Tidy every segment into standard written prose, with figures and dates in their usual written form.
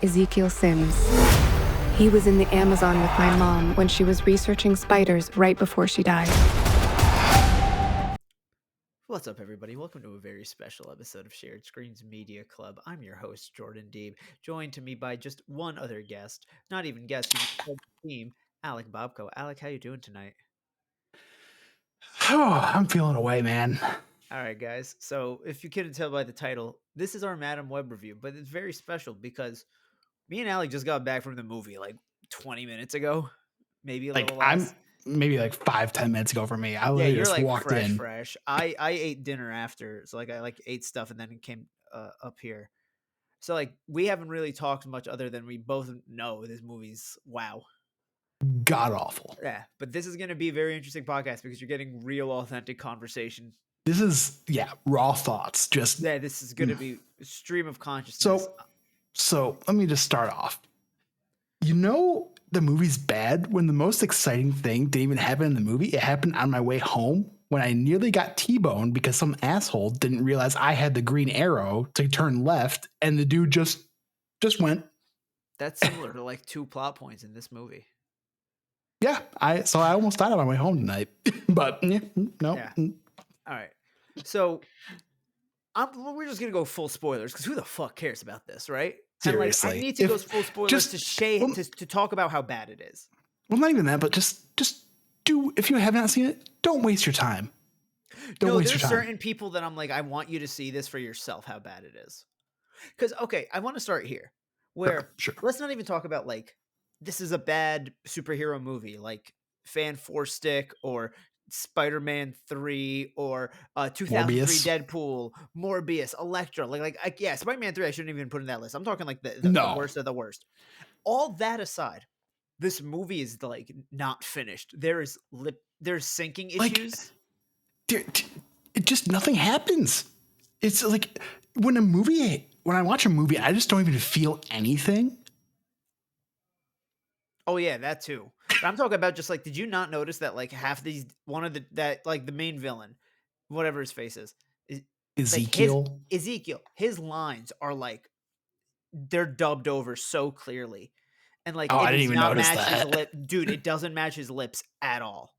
Ezekiel Sims. He was in the Amazon with my mom when she was researching spiders right before she died. What's up, everybody? Welcome to a very special episode of Shared Screens Media Club. I'm your host, Jordan Deeb, joined to me by just one other guest. Not even guest, he's a part of the team, Alec Bobko. Alec, how you doing tonight? Oh, I'm feeling away, man. All right, guys. So if you couldn't tell by the title, this is our Madam Web review, but it's very special because me and Alec just got back from the movie like 20 minutes ago, maybe a little less. Maybe like 5-10 minutes ago for me. I Yeah, you're just like walked in. fresh. I ate dinner after, so like I ate stuff and then came up here. So like we haven't really talked much other than we both know this movie's wow. God awful. Yeah, but this is going to be a very interesting podcast because you're getting real authentic conversation. This is raw thoughts. Just this is going to be a stream of consciousness. So let me just start off. You know the movie's bad when the most exciting thing didn't even happen in the movie. It happened on my way home when I nearly got T-boned because some asshole didn't realize I had the green arrow to turn left, and the dude just went. That's similar to like 2 plot points in this movie. Yeah, I almost died on my way home tonight, but no. Yeah. All right, so we're just gonna go full spoilers because who the fuck cares about this, right? Seriously, and, I need to go full spoilers to talk about how bad it is. Well, not even that, but just do. If you have not seen it, don't waste your time. There's certain people that I'm like, I want you to see this for yourself. How bad it is. Because I want to start here. Where sure. Let's not even talk about like this is a bad superhero movie like Fan 4 Stick or Spider-Man 3 or 2003 Morbius. Deadpool, Morbius, Elektra. Spider-Man 3 I shouldn't even put in that list. I'm talking like the worst of the worst. All that aside, this movie is like not finished. There's sinking issues. It just nothing happens. It's like when I watch a movie, I just don't even feel anything. Oh yeah, that too. But I'm talking about just like, did you not notice that like half these the main villain, whatever his face is Ezekiel. His lines are like they're dubbed over so clearly, and like I didn't even notice that. His lip, dude. It doesn't match his lips at all.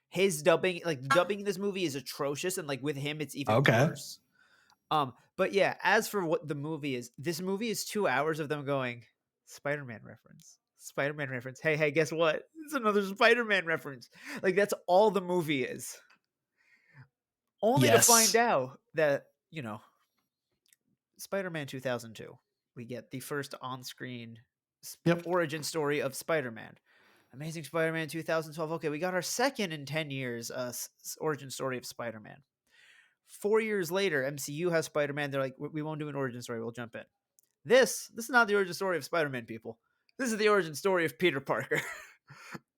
His dubbing in this movie is atrocious, and like with him, it's even worse. But yeah, as for what the movie is, this movie is 2 hours of them going Spider-Man reference. Hey, guess what? It's another Spider-Man reference. Like that's all the movie is. Only to find out that, Spider-Man 2002, we get the first on-screen origin story of Spider-Man. Amazing Spider-Man 2012. Okay, we got our second in 10 years origin story of Spider-Man. 4 years later, MCU has Spider-Man. They're like, we won't do an origin story. We'll jump in. This is not the origin story of Spider-Man, people. This is the origin story of Peter Parker.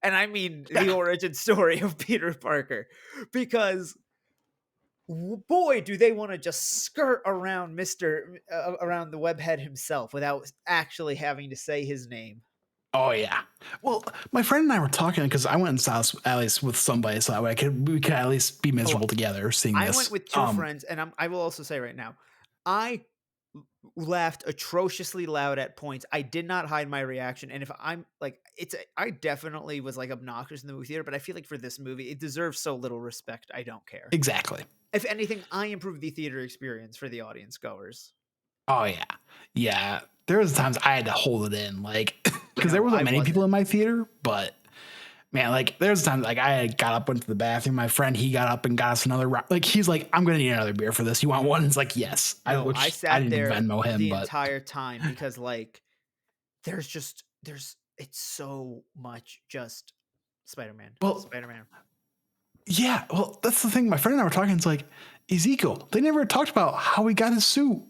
And I mean the origin story of Peter Parker. Because, boy, do they want to just skirt around around the webhead himself without actually having to say his name. Oh, yeah. Well, my friend and I were talking because I went and saw at least with somebody so that way we could at least be miserable together seeing this. I went with 2 friends, and I will also say right now, I laughed atrociously loud at points. I did not hide my reaction, and if I'm like, I definitely was like obnoxious in the movie theater, but I feel like for this movie, it deserves so little respect. I don't care. Exactly. If anything, I improved the theater experience for the audience goers. Oh yeah. There was times I had to hold it in, like because there wasn't many people in my theater, but man, like there's times like I got up, went to the bathroom. My friend, he got up and got us another round. Like he's like, I'm gonna need another beer for this. You want one? It's like, yes. I sat there Venmo him the entire time because like it's so much just Spider-Man. Spider-Man. Yeah, well, that's the thing. My friend and I were talking. It's like Ezekiel. They never talked about how he got his suit,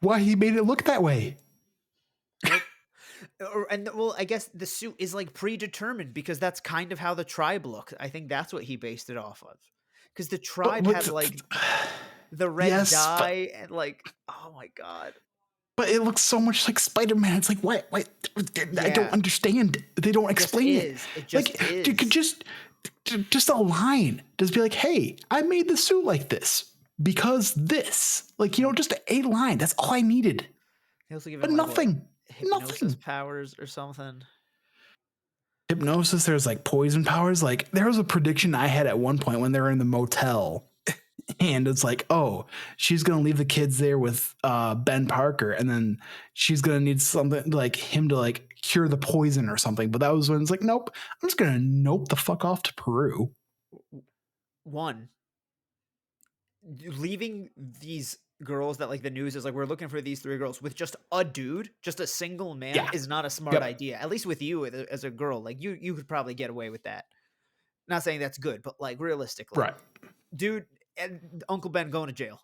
why he made it look that way. I guess the suit is like predetermined because that's kind of how the tribe looked. I think that's what he based it off of. Because the tribe had like the red dye and like, oh my God. But it looks so much like Spider-Man. It's like, what? I don't understand. They don't explain it. It just is. You could just a line. Just be like, hey, I made the suit like this because this. Like, just a line. That's all I needed. He also but nothing. hypnosis Nothing. powers or something. Hypnosis, there's like poison powers. Like there was a prediction I had at one point when they were in the motel. And it's like, oh, she's gonna leave the kids there with Ben Parker, and then she's gonna need something like him to like cure the poison or something. But that was when it's like, nope, I'm just gonna nope the fuck off to Peru. One, leaving these girls that like the news is like we're looking for these 3 girls with just a dude, just a single man, is not a smart idea. At least with you as a girl, like you could probably get away with that. Not saying that's good, but like realistically, Right, dude, and Uncle Ben going to jail.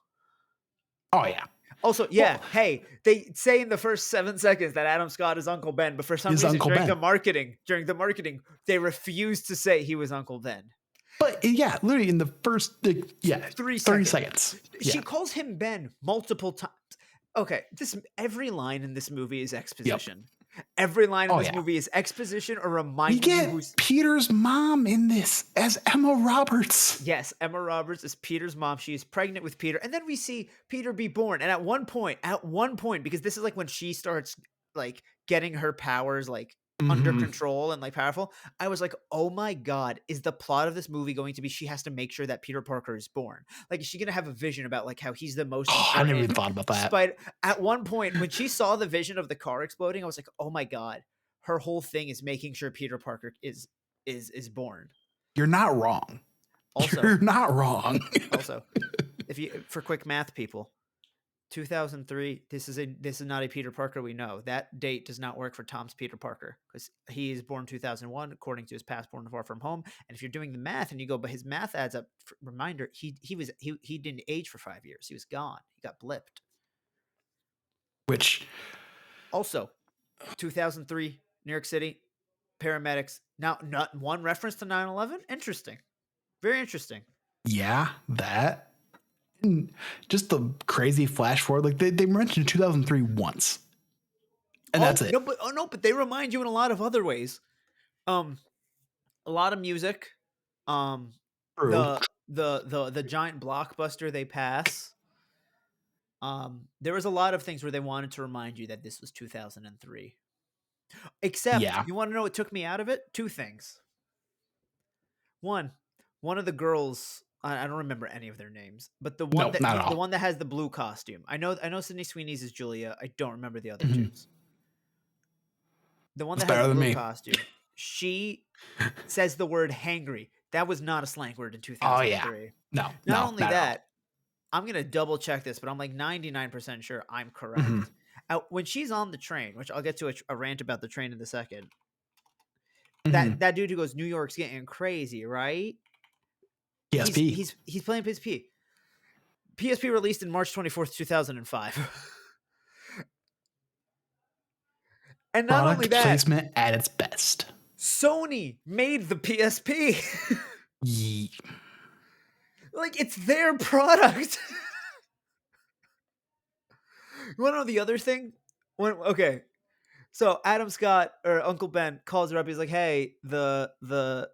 Oh yeah. Also, yeah, hey, they say in the first 7 seconds that Adam Scott is Uncle Ben, but for some reason during the marketing, they refused to say he was Uncle Ben. But yeah, literally in the first 30 seconds. She calls him Ben multiple times. Okay, every line in this movie is exposition. Every line in this movie is exposition or reminding you who's Peter's mom in this as Emma Roberts. Yes, Emma Roberts is Peter's mom. She is pregnant with Peter. And then we see Peter be born. And at one point, because this is like when she starts like getting her powers like under control and like powerful, I was like, oh my God, is the plot of this movie going to be she has to make sure that Peter Parker is born? Like, is she going to have a vision about like how he's the most I never even thought about that. At one point, when she saw the vision of the car exploding, I was like, oh my God, her whole thing is making sure Peter Parker is born. You're not wrong. Also, you're not wrong. Also, for quick math people, 2003, this is not a Peter Parker we know. That date does not work for Tom's Peter Parker because he is born 2001 according to his passport Far From Home. And if you're doing the math and you go, but his math adds up. Reminder, he didn't age for 5 years. He was gone. He got blipped. Which also 2003 New York City paramedics. Now, not one reference to 9/11. Interesting, very interesting. Yeah, that. Just the crazy flash forward, like they mentioned 2003 once, and that's it. But they remind you in a lot of other ways. A lot of music. The giant blockbuster they pass. There was a lot of things where they wanted to remind you that this was 2003. Except, you want to know what took me out of it? 2 things. One of the girls. I don't remember any of their names, but the one that has the blue costume. I know Sydney Sweeney's is Julia. I don't remember the other two's. The one that has the blue costume. She says the word hangry. That was not a slang word in 2003. No. Not only that, I'm going to double check this, but I'm like 99% sure I'm correct. When she's on the train, which I'll get to a rant about the train in a second. That dude who goes, New York's getting crazy, right? PSP. He's playing PSP. PSP released in March 24th, 2005. And not only that, placement at its best. Sony made the PSP. Like, it's their product. You want to know the other thing? Okay. So Adam Scott or Uncle Ben calls her up. He's like, hey, the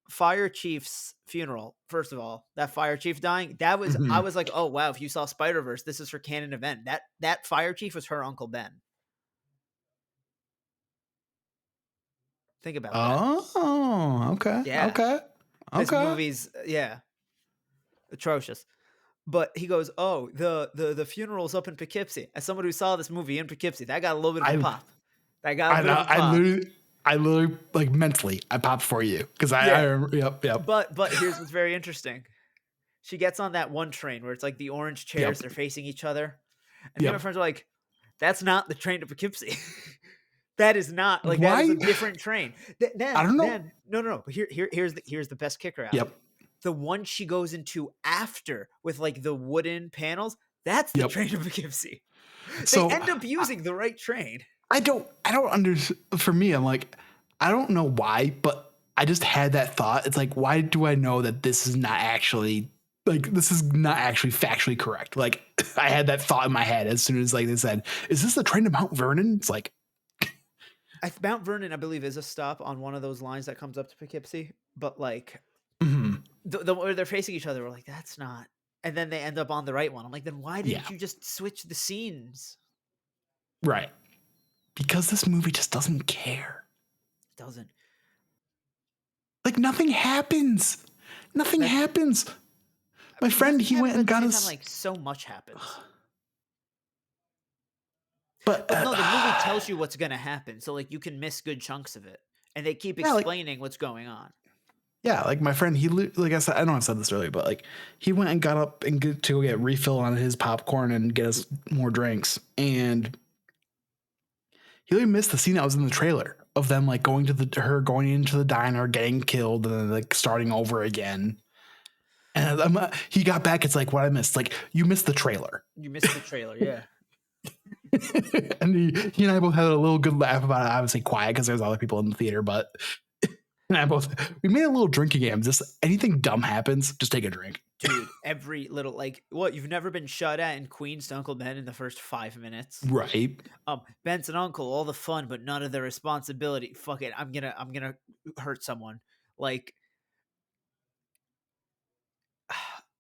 fire chief's funeral. First of all, that fire chief dying, that was I was like, oh wow, if you saw Spider-Verse, this is her canon event. That fire chief was her Uncle Ben. Think about that. Oh, okay. Yeah. Okay. This movie's atrocious. But he goes, oh, the funeral's up in Poughkeepsie. As someone who saw this movie in Poughkeepsie, that got a little bit of a pop. That got a bit of a pop. I literally, like, mentally, I popped for you because I remember. Yep. But here's what's very interesting. She gets on that one train where it's like the orange chairs, they're facing each other. And my friends are like, that's not the train to Poughkeepsie. That is not, like, that is a different train. I don't know. No. But here's the best kicker out. Yep. The one she goes into after with, like, the wooden panels, that's the train to Poughkeepsie. So, they end up using the right train. I don't understand. For me, I'm like, I don't know why, but I just had that thought. It's like, why do I know that this is not actually factually correct? Like, I had that thought in my head as soon as, like, they said, is this the train to Mount Vernon? It's like, Mount Vernon, I believe, is a stop on one of those lines that comes up to Poughkeepsie. But, like, where they're facing each other, we're like, that's not. And then they end up on the right one. I'm like, then why didn't you just switch the scenes? Right. Because this movie just doesn't care. It doesn't. Like nothing happens. Nothing happens. My friend, he went and got us. Like so much happens. But no, the movie tells you what's gonna happen, so like you can miss good chunks of it, and they keep explaining what's going on. Yeah, like my friend, he like I said, I know I said this earlier, but like he went and got up and to go get refill on his popcorn and get us more drinks, and he really missed the scene that was in the trailer of them like going to her going into the diner, getting killed, and then like starting over again. And he got back. It's like what I missed. Like you missed the trailer. You missed the trailer, yeah. And he and I both had a little good laugh about it. Obviously quiet because there's other people in the theater, but we made a little drinking game. Just anything dumb happens, just take a drink. Dude, every little like what you've never been shot at in Queens to Uncle Ben in the first 5 minutes. Right. Ben's an uncle, all the fun, but none of the responsibility. Fuck it. I'm gonna hurt someone. Like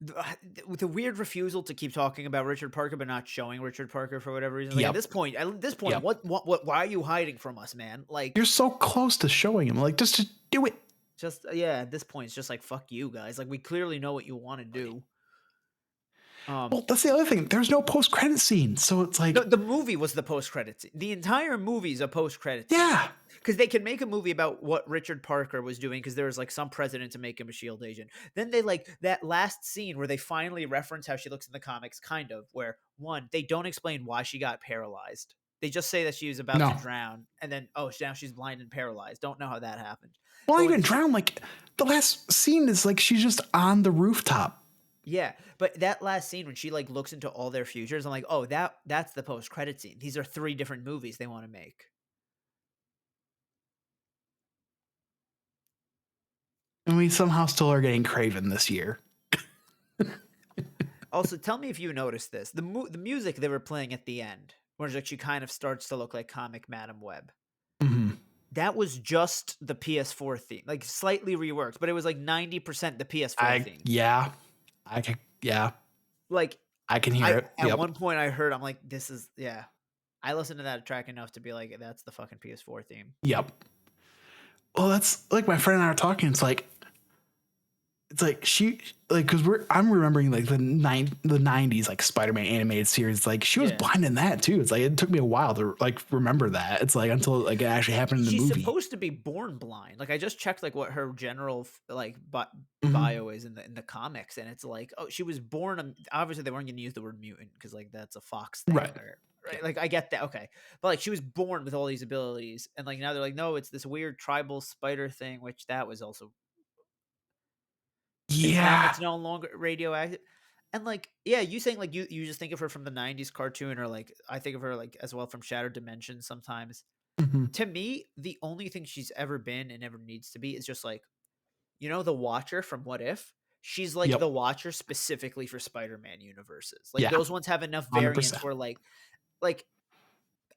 the weird refusal to keep talking about Richard Parker, but not showing Richard Parker for whatever reason. Like at this point, what? Why are you hiding from us, man? Like you're so close to showing him. Like just to do it. Just at this point, it's just like fuck you guys. Like we clearly know what you want to do. Well, that's the other thing. There's no post-credit scene, so it's like the movie was the post-credit scene. The entire movie is a post-credit scene. Yeah. Because they can make a movie about what Richard Parker was doing because there was like some president to make him a SHIELD agent. Then they like that last scene where they finally reference how she looks in the comics, kind of, where one, they don't explain why she got paralyzed. They just say that she was about to drown, and then now she's blind and paralyzed. Don't know how that happened. Well, even drown. Like the last scene is like she's just on the rooftop. Yeah, but that last scene when she like looks into all their futures, I'm like, oh, that's the post-credit scene. These are 3 different movies they want to make. And we somehow still are getting Craven this year. Also, tell me if you noticed this. The music they were playing at the end, where like she kind of starts to look like comic Madam Web. Mm-hmm. That was just the PS4 theme, like slightly reworked, but it was like 90% the PS4 theme. Yeah. Like I can hear it. At one point I heard, I'm like, this is, I listened to that track enough to be like, that's the fucking PS4 theme. Yep. Well, that's like my friend and I are talking. It's like she like because I'm remembering like the 90s like Spider-Man animated series. Like she was blind in that too. It's like it took me a while to like remember that. It's like until like it actually happened in the movie. She's supposed to be born blind. Like I just checked like what her general like bio is in the comics, and it's like, oh, she was born. Obviously they weren't going to use the word mutant because like that's a Fox thing, right? Like I get that, okay, but like she was born with all these abilities, and like now they're like, no, it's this weird tribal spider thing, which that was also. It's no longer radioactive. And like, you saying like you just think of her from the 90s cartoon, or like I think of her like as well from Shattered Dimensions sometimes. Mm-hmm. To me, the only thing she's ever been and ever needs to be is just like, the Watcher from What If. She's like the Watcher specifically for Spider-Man universes. Like those ones have enough variants 100%. Where like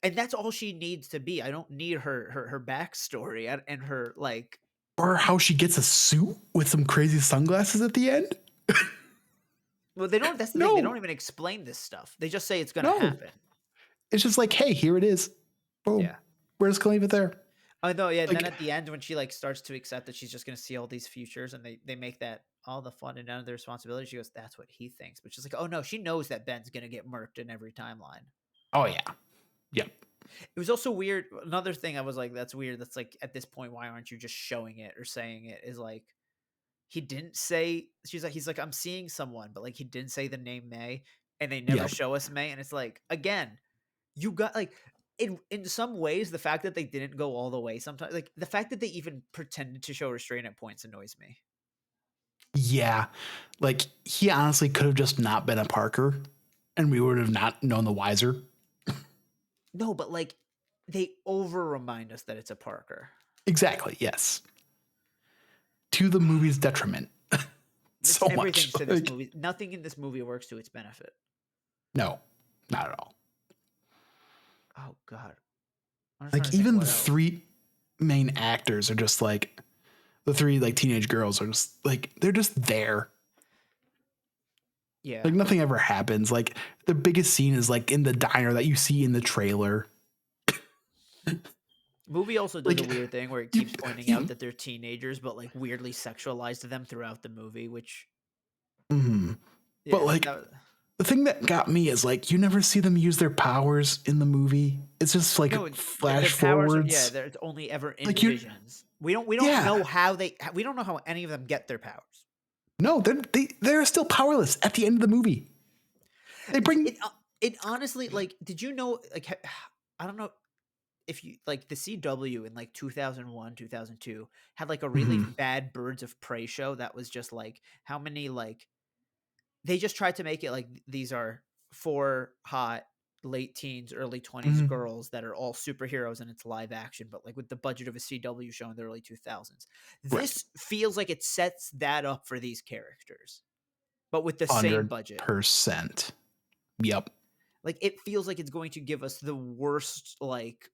and that's all she needs to be. I don't need her backstory and her like. Or how she gets a suit with some crazy sunglasses at the end. Well, they don't. That's the thing. They don't even explain this stuff. They just say it's going to happen. It's just like, hey, here it is. Boom. Yeah. We're just going to leave it there. Oh no, yeah. Like, then at the end, when she like starts to accept that she's just going to see all these futures, and they make that all the fun and none of the responsibility. She goes, "That's what he thinks," but she's like, "Oh no, she knows that Ben's going to get murked in every timeline." Oh yeah. Yep. It was also weird. Another thing I was like, that's weird. That's like, at this point, why aren't you just showing it or saying it? Is like, he didn't say, he's like, I'm seeing someone, but like, he didn't say the name May, and they never show us May. And it's like, again, you got like, in some ways, the fact that they didn't go all the way sometimes, like the fact that they even pretended to show restraint at points annoys me. Yeah. Like he honestly could have just not been a Parker and we would have not known the wiser. No, but like they over remind us that it's a Parker. Exactly. Yes. To the movie's detriment. So everything much. To this movie. Nothing in this movie works to its benefit. No, not at all. Oh God. Like even the 3 main actors are just like the 3 like teenage girls are just like they're just there. Yeah. Like nothing ever happens. Like the biggest scene is like in the diner that you see in the trailer. Movie also does a Like, weird thing where it keeps pointing out that they're teenagers, but like weirdly sexualized them throughout the movie, which but yeah, like the thing that got me is like you never see them use their powers in the movie. It's just like no, flash their powers are, forwards. they're only ever in Like you, visions. We don't yeah, know how we don't know how any of them get their powers. no, they're still powerless at the end of the movie. They bring It honestly, like, did you know, like, I don't know if you like the CW in like 2001, 2002 had like a really bad Birds of Prey show that was just like how many like they just tried to make it like these are 4 hot late teens, early 20s girls that are all superheroes and it's live action, but like with the budget of a CW show in the early 2000s. This feels like it sets that up for these characters, but with the same budget. 100%. Yep. Like it feels like it's going to give us the worst, like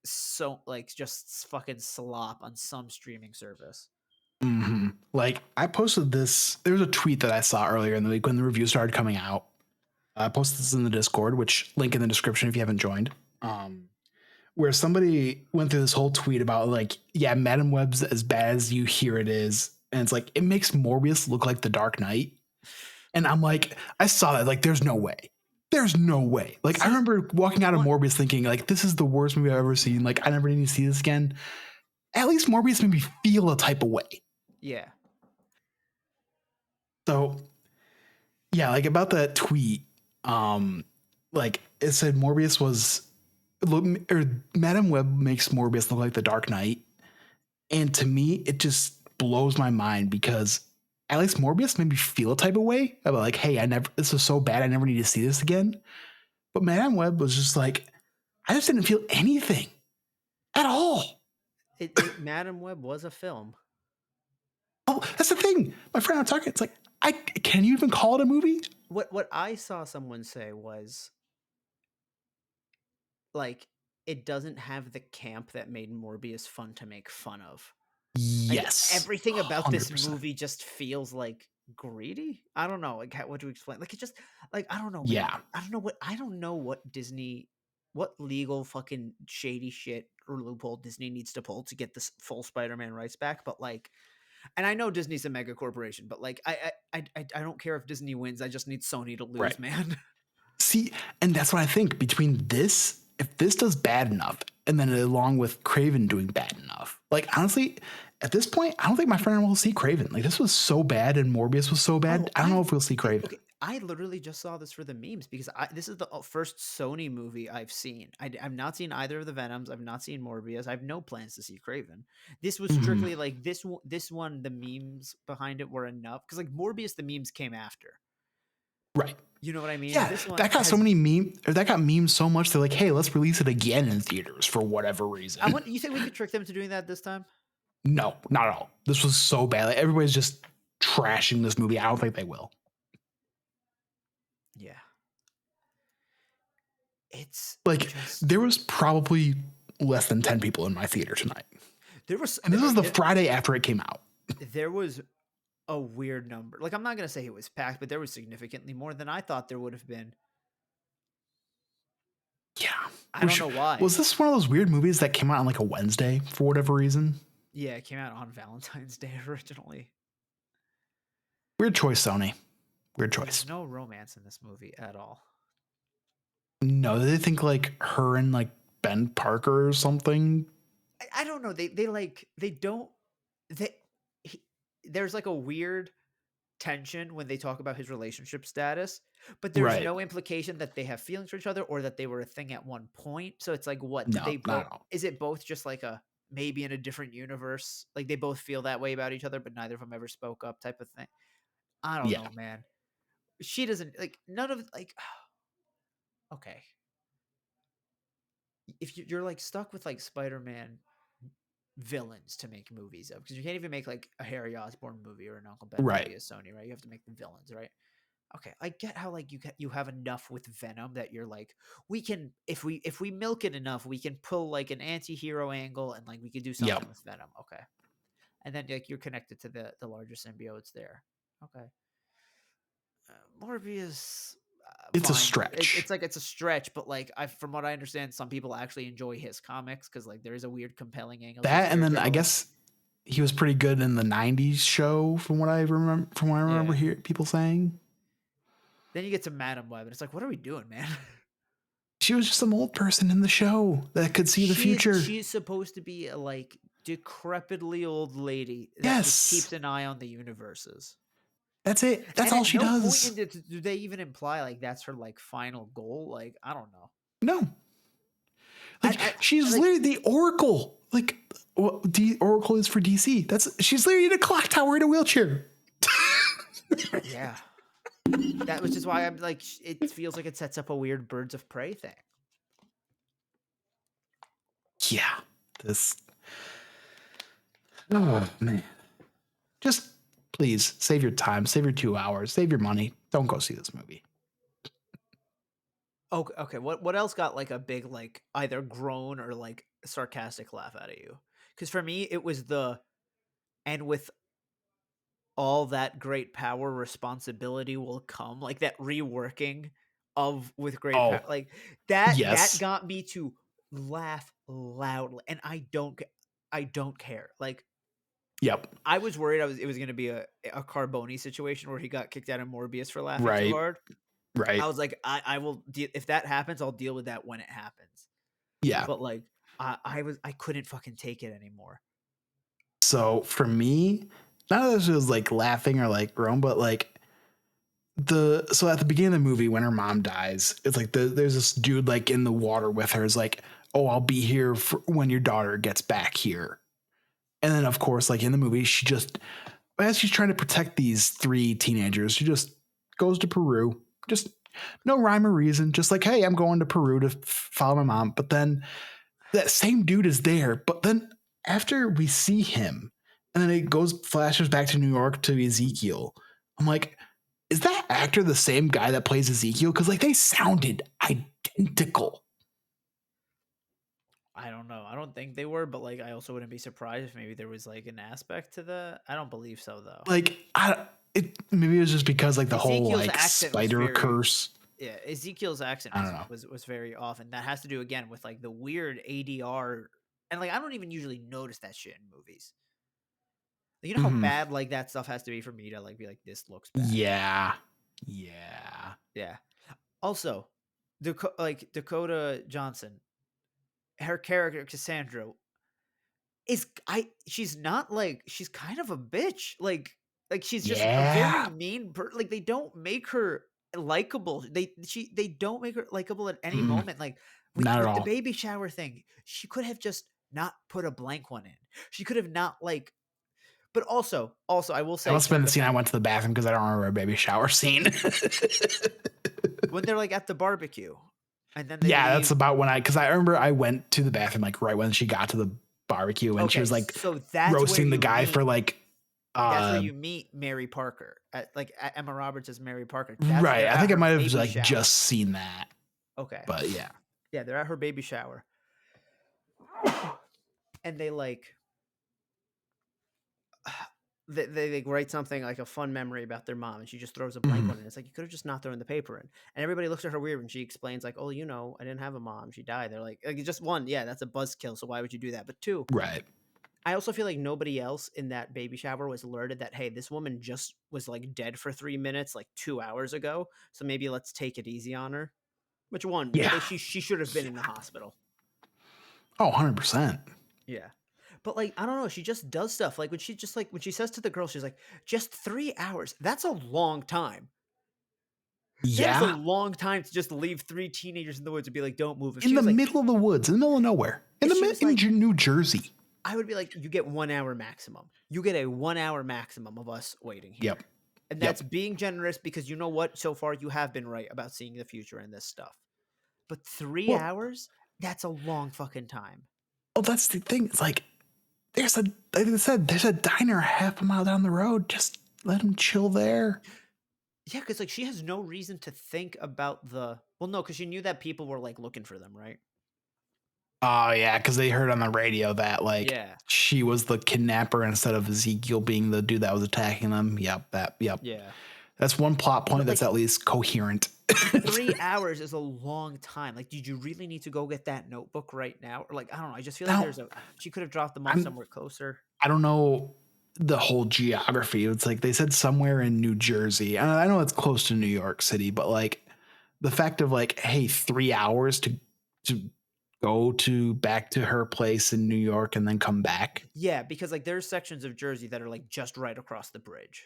just fucking slop on some streaming service. Like I posted this. There was a tweet that I saw earlier in the week when the review started coming out. I posted this in the Discord, which link in the description if you haven't joined. Where somebody went through this whole tweet about like, yeah, Madam Web's as bad as you hear it is, and it's like it makes Morbius look like the Dark Knight. And I'm like, I saw that, like, there's no way. There's no way. Like, I remember walking out of Morbius thinking, like, this is the worst movie I've ever seen. Like, I never need to see this again. At least Morbius made me feel a type of way. Yeah. So, yeah, like about that tweet, like it said Morbius was, or Madam Web makes Morbius look like the Dark Knight. And to me, it just blows my mind because at least Morbius made me feel a type of way about like, hey, this is so bad, I never need to see this again. But Madam Web was just like, I just didn't feel anything at all. Madam Web was a film. Oh, that's the thing. My friend, I'm talking. It's like, can you even call it a movie? What I saw someone say was, like, it doesn't have the camp that made Morbius fun to make fun of. Yes. Like, everything about this movie just feels like greedy. I don't know. Like, what to explain? Like, it just like I don't know. Man. Yeah. I don't know what Disney, what legal fucking shady shit or loophole Disney needs to pull to get this full Spider-Man rights back. But like, and I know Disney's a mega corporation, but like, I don't care if Disney wins. I just need Sony to lose, man. See, and that's what I think. Between this, if this does bad enough, and then along with Craven doing bad enough, like honestly, at this point, I don't think my friend will see Craven. Like this was so bad, and Morbius was so bad. I don't know if we'll see Craven. Okay, I literally just saw this for the memes because this is the first Sony movie I've seen. I've not seen either of the Venoms. I've not seen Morbius. I have no plans to see Craven. This was strictly like this one. The memes behind it were enough because like Morbius, the memes came after. Right. You know what I mean? Yeah, this one that got so many memes. That got memes so much. They're like, hey, let's release it again in theaters for whatever reason. You think we could trick them to doing that this time? No, not at all. This was so bad. Like, everybody's just trashing this movie. I don't think they will. Yeah. It's like there was probably less than 10 people in my theater tonight. And this was the Friday after it came out. There was a weird number. Like I'm not gonna say it was packed, but there was significantly more than I thought there would have been. Yeah. I don't know why. Was this one of those weird movies that came out on like a Wednesday for whatever reason? Yeah, it came out on Valentine's Day originally. Weird choice, Sony. Weird choice. There's no romance in this movie at all. No, they think like her and like Ben Parker or something. I don't know. There's like a weird tension when they talk about his relationship status, but there's no implication that they have feelings for each other or that they were a thing at one point. So it's like, what? No, not at all. Is it both just like a maybe in a different universe? Like they both feel that way about each other, but neither of them ever spoke up type of thing. I don't know, man. She doesn't like none of like. Okay. If you're like stuck with like Spider-Man villains to make movies of, because you can't even make like a Harry Osborn movie or an Uncle Ben movie as Sony, right? You have to make the villains, right? Okay, I get how like you have enough with Venom that you're like, we can if we milk it enough, we can pull like an anti-hero angle and like we could do something with Venom. Okay, and then like you're connected to the larger symbiotes there. Okay, Morbius. It's a fine. stretch. It's a stretch, but like from what I understand, some people actually enjoy his comics because like there is a weird compelling angle. to his That, and then I character, but, like, guess he was pretty good in the '90s show, from what I remember. From what I remember, Yeah. hear people saying. then you get to Madam Web, and it's like, what are we doing, man? She was just some old person in the show that could see the future. She's supposed to be a like decrepitly old lady that Yes. just keeps an eye on the universes. That's it. That's And all at she no does. point do they even imply like that's her like final goal? Like I don't know. No. Like she's like- literally the Oracle. Like what Oracle is for DC. She's literally in a clock tower in a wheelchair. Yeah. That was just why I'm like, it feels like it sets up a weird Birds of Prey thing. Yeah. Oh man. Just please save your time, save your 2 hours, save your money. Don't go see this movie. Okay. What else got like a big like either groan or like sarcastic laugh out of you? Because for me, it was and with all that great power, responsibility will come. Like that reworking of with great power, like that. Yes. That got me to laugh loudly, and I don't care. Like, yep. I was worried it was going to be a Carboni situation where he got kicked out of Morbius for laughing Right. too hard. Right. I was like, I will if that happens, I'll deal with that when it happens. Yeah. But like, I couldn't fucking take it anymore. So for me, none of this was like laughing or like groan, but like so at the beginning of the movie when her mom dies, it's like there's this dude like in the water with her. Is like, oh, I'll be here for when your daughter gets back here. And then of course, like in the movie, she just, as she's trying to protect these 3 teenagers, she just goes to Peru. Just no rhyme or reason. Just like, hey, I'm going to Peru to follow my mom. But then that same dude is there. But then after we see him, and then it flashes back to New York to Ezekiel. I'm like, is that actor the same guy that plays Ezekiel? Because like they sounded identical. I don't know. I don't think they were, but like I also wouldn't be surprised if maybe there was like an aspect to the. I don't believe so though. Like maybe it was just because like the whole Ezekiel's like accent was spider very- curse. Yeah, Ezekiel's accent I don't know. was very off, and that has to do again with like the weird ADR, and like I don't even usually notice that shit in movies. Like, you know how Mhm. bad like that stuff has to be for me to like be like, this looks bad. Yeah. Also, Dakota Johnson, her character Cassandra she's not like, she's kind of a bitch. Like she's just a Yeah. very mean like they don't make her likable. They don't make her likable at any Mm-mm. moment. Like Not at with the all. baby shower thing, she could have just not put a blank one in. She could have not like. But also, I will say That must have been the scene I went to the bathroom because I don't remember a baby shower scene. when they're like at the barbecue, and then That's about when because I remember I went to the bathroom like right when she got to the barbecue and she was like so that's roasting where the you guy meet- for like. That's where you meet Mary Parker at Emma Roberts as Mary Parker. That's Right. they're I at think I her might have baby like shower. just seen that. Okay. But yeah. Yeah, they're at her baby shower, and they like they write something like a fun memory about their mom, and she just throws a blank Mhm. one in. It's like, you could have just not thrown the paper in. And everybody looks at her weird when she explains like, oh, I didn't have a mom, she died. They're like just one, yeah, that's a buzzkill, so why would you do that? But 2, Right. I also feel like nobody else in that baby shower was alerted that, hey, this woman just was like dead for 3 minutes like 2 hours ago, so maybe let's take it easy on her. Which one? Yeah. She should have been in the hospital. Oh, 100%. Yeah. But like, I don't know, she just does stuff. Like when she says to the girl, she's like, just 3 hours. That's a long time. That's a Yeah. long time to just leave 3 teenagers in the woods and be like, don't move. If In she the was like, middle of the woods, in the middle of nowhere. In If she was like- New Jersey. I would be like, you get 1 hour maximum. You get a 1 hour maximum of us waiting here. Yep. and Yep. that's being generous because you know what? So far, you have been right about seeing the future in this stuff. But 3 Well- hours? That's a long fucking time. Oh, that's the thing. It's like like I said, there's a diner half a mile down the road. Just let him chill there. Yeah, because like she has no reason to think about the. Well, no, because she knew that people were like looking for them, right? Oh yeah, because they heard on the radio that like Yeah. she was the kidnapper instead of Ezekiel being the dude that was attacking them. Yep. Yeah. That's one plot point But, that's like- at least coherent. 3 hours is a long time. Like, did you really need to go get that notebook right now? Or like, I don't know. I just feel like Now, she could have dropped them off I'm- somewhere closer. I don't know the whole geography. It's like they said somewhere in New Jersey. And I know it's close to New York City, but like the fact of like, hey, 3 hours to go to back to her place in New York and then come back. Yeah, because like there's sections of Jersey that are like just right across the bridge.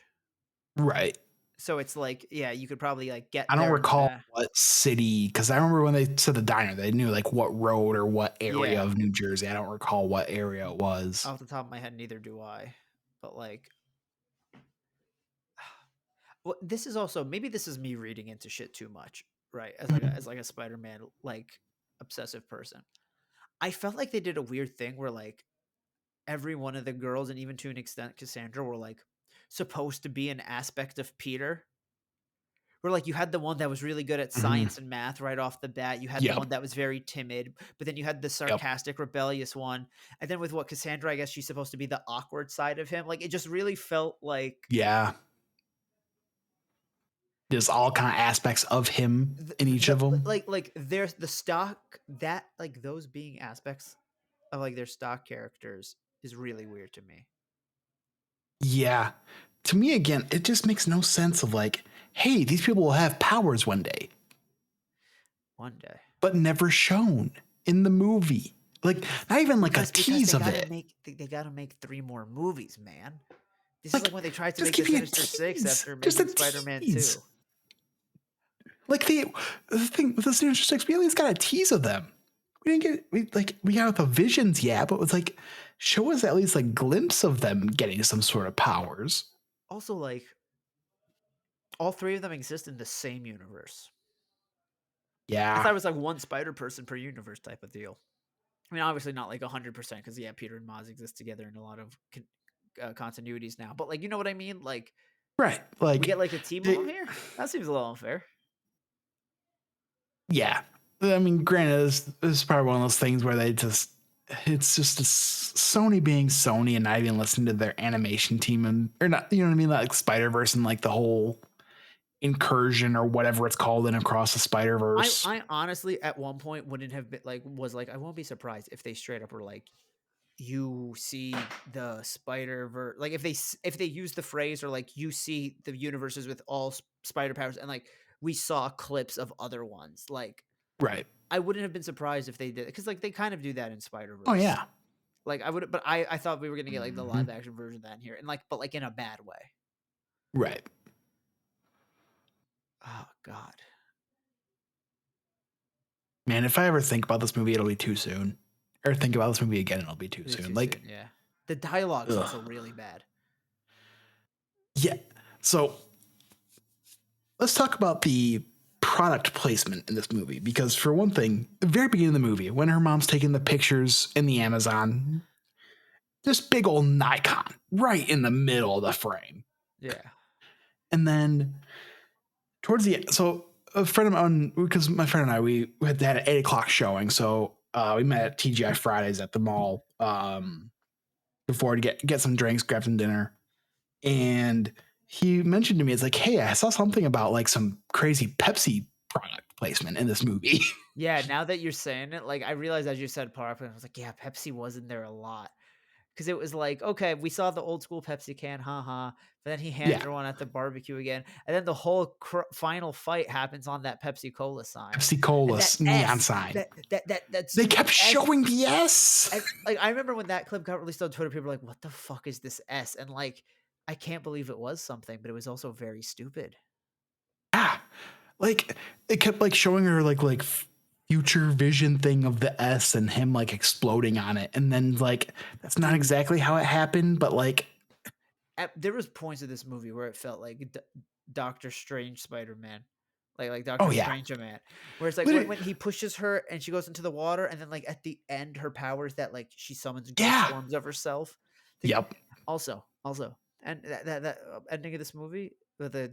Right. So it's like, yeah, you could probably like get I don't there. recall what city, because I remember when they said the diner, they knew like what road or what area Yeah. of New Jersey. I don't recall what area it was. Off the top of my head, neither do I. But like, well, this is also, maybe this is me reading into shit too much, right? As like a Spider-Man like obsessive person. I felt like they did a weird thing where like every one of the girls, and even to an extent Cassandra, were like supposed to be an aspect of Peter. Where like you had the one that was really good at science and math right off the bat. You had the one that was very timid, but then you had the sarcastic, rebellious one. And then with what Cassandra, I guess she's supposed to be the awkward side of him. Like it just really felt like there's all kind of aspects of him in each of them. Like there's the stock that like those being aspects of like their stock characters is really weird to me. Yeah. To me, again, it just makes no sense of like, hey, these people will have powers one day. One day. But never shown in the movie. Like, not even like a tease of it. They gotta make 3 more movies, man. This Like, is like when they tried to just make the give me a Sinister Six tease. after Just a making Spider-Man 2. tease. Like the thing with the Sinister Six, we at least got a tease of them. We didn't get we got the visions, yeah, but it was like show us at least a glimpse of them getting some sort of powers. Also, like all 3 of them exist in the same universe. Yeah, I thought it was like one Spider Person per universe type of deal. I mean, obviously not like 100% because yeah, Peter and Miles exist together in a lot of continuities now. But like, you know what I mean? Like, right. Like we get like a team of them here. That seems a little unfair. Yeah, I mean, granted, this is probably one of those things where it's just a Sony being Sony and not even listening to their animation team and or not, you know what I mean? Like Spider-Verse and like the whole incursion or whatever it's called in Across the Spider-Verse. I honestly at one point wouldn't have been like I won't be surprised if they straight up were like, you see the Spider-Verse, like if they use the phrase or like you see the universes with all spider powers and like we saw clips of other ones, like right. I wouldn't have been surprised if they did, because like they kind of do that in Spider-Verse. Oh yeah. Like I would, but I thought we were gonna get like the live action version of that in here, and like, but like in a bad way. Right. Oh God. Man, if I ever think about this movie, it'll be too soon. Or think about this movie again, it'll be too soon. Like, yeah, the dialogue is also really bad. Yeah. So let's talk about the product placement in this movie, because for one thing, the very beginning of the movie, when her mom's taking the pictures in the Amazon, this big old Nikon right in the middle of the frame. Yeah. And then towards the end, so a friend of mine, because my friend and I, we had an 8 o'clock showing. So we met at TGI Fridays at the mall before to get some drinks, grab some dinner. And he mentioned to me, it's like, hey, I saw something about like some crazy Pepsi product placement in this movie. Yeah, now that you're saying it, like I realized as you said product, I was like, yeah, Pepsi was in there a lot. Because it was like, okay, we saw the old school Pepsi can, haha. But then he handed her one at the barbecue again. And then the whole final fight happens on that Pepsi Cola sign. Pepsi Cola neon sign. They kept showing the S. And, like, I remember when that clip got released on Twitter, people were like, what the fuck is this S? And like, I can't believe it was something, but it was also very stupid. Ah, like it kept like showing her like future vision thing of the S and him like exploding on it. And then like, that's not exactly how it happened, but like. There was points of this movie where it felt like Doctor Strange Spider-Man. Like Doctor Strange Man. Where it's like when he pushes her and she goes into the water and then like at the end her powers that like she summons ghost forms of herself. Yep. Also, and that ending of this movie,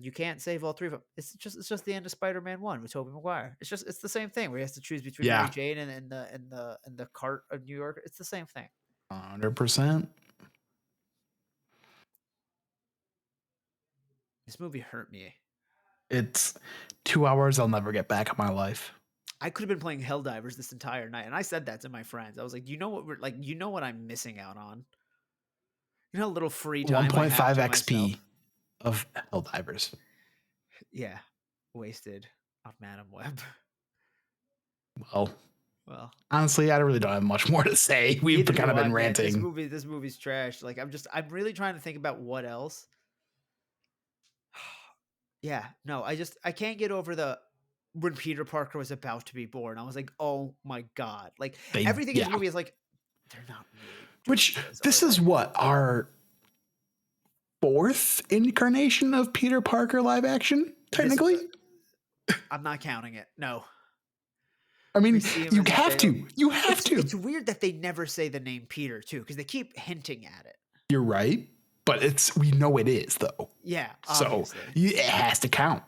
you can't save all 3 of them. It's just the end of Spider-Man 1 with Tobey Maguire. It's the same thing where he has to choose between Mary Jane and the cart of New York. It's the same thing. 100%. This movie hurt me. It's 2 hours I'll never get back in my life. I could have been playing Helldivers this entire night, and I said that to my friends. I was like, you know what I'm missing out on? You know how little free time I 1.5 have to XP myself? of Helldivers. Yeah, wasted on Madam Web. Well, honestly, I really don't have much more to say. We've neither kind of do been I, man. ranting. This movie's trash. Like, I'm really trying to think about what else. Yeah, no, I can't get over when Peter Parker was about to be born. I was like, oh my god, like everything in this movie is like, they're not really. Which this, this are is they? what our 4th incarnation of Peter Parker live action, technically. I'm not counting it. No. I mean, We see him you as a have to. baby. You have to. It's weird that they never say the name Peter too, because they keep hinting at it. You're right, but we know it is though. Yeah, so obviously. it has to count.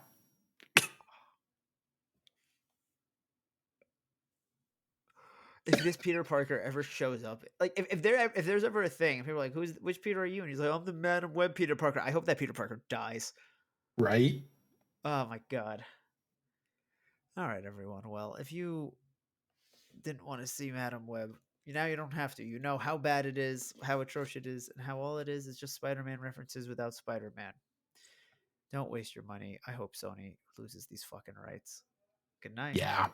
If this Peter Parker ever shows up, like if there's ever a thing, if people are like, which Peter are you? And he's like, I'm the Madam Web Peter Parker. I hope that Peter Parker dies. Right? Oh my god. All right, everyone. Well, if you didn't want to see Madam Web, now you don't have to. You know how bad it is, how atrocious it is, and how all it is just Spider-Man references without Spider-Man. Don't waste your money. I hope Sony loses these fucking rights. Good night. Yeah.